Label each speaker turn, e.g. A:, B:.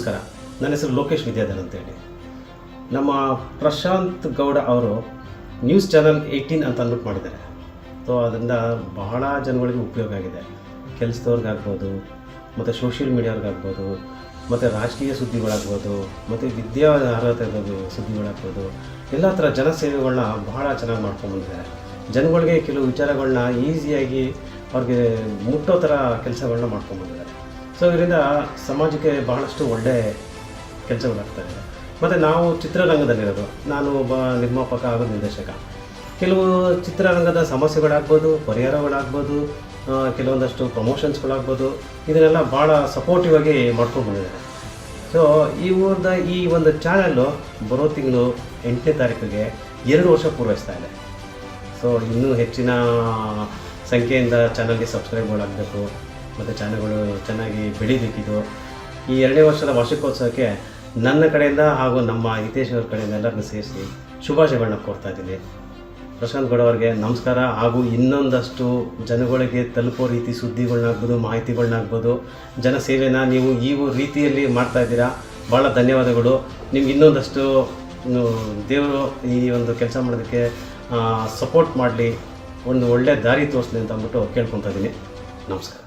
A: ನಮಸ್ಕಾರ. ನನ್ನ ಹೆಸರು ಲೋಕೇಶ್ ವಿದ್ಯಾಧರ್ ಅಂತೇಳಿ. ನಮ್ಮ ಪ್ರಶಾಂತ್ ಗೌಡ ಅವರು ನ್ಯೂಸ್ ಚಾನಲ್ 18 ಅಂತ ಅಂದ್ಬಿಟ್ಟು ಮಾಡಿದ್ದಾರೆ. ಸೊ ಅದರಿಂದ ಬಹಳ ಜನಗಳಿಗೆ ಉಪಯೋಗ ಆಗಿದೆ. ಕೆಲಸದವ್ರಿಗಾಗ್ಬೋದು, ಮತ್ತು ಸೋಷಿಯಲ್ ಮೀಡಿಯಾವ್ರಿಗಾಗ್ಬೋದು, ಮತ್ತು ರಾಜಕೀಯ ಸುದ್ದಿಗಳಾಗ್ಬೋದು, ಮತ್ತು ವಿದ್ಯಾ ಅರ್ಹತೆ ಸುದ್ದಿಗಳಾಗ್ಬೋದು, ಎಲ್ಲ ಥರ ಜನಸೇವೆಗಳನ್ನ ಬಹಳ ಚೆನ್ನಾಗಿ ಮಾಡ್ಕೊಂಡ್ಬಂದಿದ್ದಾರೆ. ಜನಗಳಿಗೆ ಕೆಲವು ವಿಚಾರಗಳನ್ನ ಈಸಿಯಾಗಿ ಅವ್ರಿಗೆ ಮುಟ್ಟೋ ಥರ ಕೆಲಸಗಳನ್ನ ಮಾಡ್ಕೊಂಡ್ಬಂದಿದ್ದಾರೆ. ಸೊ ಇದರಿಂದ ಸಮಾಜಕ್ಕೆ ಬಹಳಷ್ಟು ಒಳ್ಳೆ ಕೆಲಸಗಳಾಗ್ತಾಯಿದೆ. ಮತ್ತು ನಾವು ಚಿತ್ರರಂಗದಲ್ಲಿರೋದು, ನಾನು ಒಬ್ಬ ನಿರ್ಮಾಪಕ ಹಾಗೂ ನಿರ್ದೇಶಕ. ಕೆಲವು ಚಿತ್ರರಂಗದ ಸಮಸ್ಯೆಗಳಾಗ್ಬೋದು, ಪರಿಹಾರಗಳಾಗ್ಬೋದು, ಕೆಲವೊಂದಷ್ಟು ಪ್ರಮೋಷನ್ಸ್ಗಳಾಗ್ಬೋದು, ಇದನ್ನೆಲ್ಲ ಭಾಳ ಸಪೋರ್ಟಿವ್ ಆಗಿ ಮಾಡ್ಕೊಂಡು ಬಂದಿದ್ದಾರೆ. ಸೊ ಈ ಒಂದು ಚಾನಲ್ಲು ಬರೋ ತಿಂಗಳು 8ನೇ ತಾರೀಕಿಗೆ 2 ವರ್ಷ ಪೂರೈಸ್ತಾ ಇದೆ. ಸೊ ಇನ್ನೂ ಹೆಚ್ಚಿನ ಸಂಖ್ಯೆಯಿಂದ ಚಾನಲ್ಗೆ ಸಬ್ಸ್ಕ್ರೈಬ್ಗಳಾಗಬೇಕು, ಮತ್ತು ಚಾನಲ್ಗಳು ಚೆನ್ನಾಗಿ ಬೆಳೀಬೇಕಿದು. ಈ 2ನೇ ವರ್ಷದ ವಾರ್ಷಿಕೋತ್ಸವಕ್ಕೆ ನನ್ನ ಕಡೆಯಿಂದ ಹಾಗೂ ನಮ್ಮ ಹಿತೇಶ್ ಅವ್ರ ಕಡೆಯಿಂದ ಎಲ್ಲರಿಗೂ ಸೇರಿಸಿ ಶುಭಾಶಯಗಳನ್ನ ಕೋರ್ತಾ ಇದ್ದೀನಿ. ಪ್ರಶಾಂತ್ ಗೌಡ ಅವ್ರಿಗೆ ನಮಸ್ಕಾರ. ಹಾಗೂ ಇನ್ನೊಂದಷ್ಟು ಜನಗಳಿಗೆ ತಲುಪೋ ರೀತಿ ಸುದ್ದಿಗಳನ್ನಾಗ್ಬೋದು, ಮಾಹಿತಿಗಳನ್ನಾಗ್ಬೋದು, ಜನಸೇವೆನ ನೀವು ಈ ರೀತಿಯಲ್ಲಿ ಮಾಡ್ತಾಯಿದ್ದೀರಾ. ಭಾಳ ಧನ್ಯವಾದಗಳು. ನಿಮ್ಗೆ ಇನ್ನೊಂದಷ್ಟು ದೇವರು ಈ ಒಂದು ಕೆಲಸ ಮಾಡೋದಕ್ಕೆ ಸಪೋರ್ಟ್ ಮಾಡಲಿ, ಒಂದು ಒಳ್ಳೆಯ ದಾರಿ ತೋರಿಸಲಿ ಅಂತ ಅಂದ್ಬಿಟ್ಟು ಕೇಳ್ಕೊತಾ ಇದ್ದೀನಿ. ನಮಸ್ಕಾರ.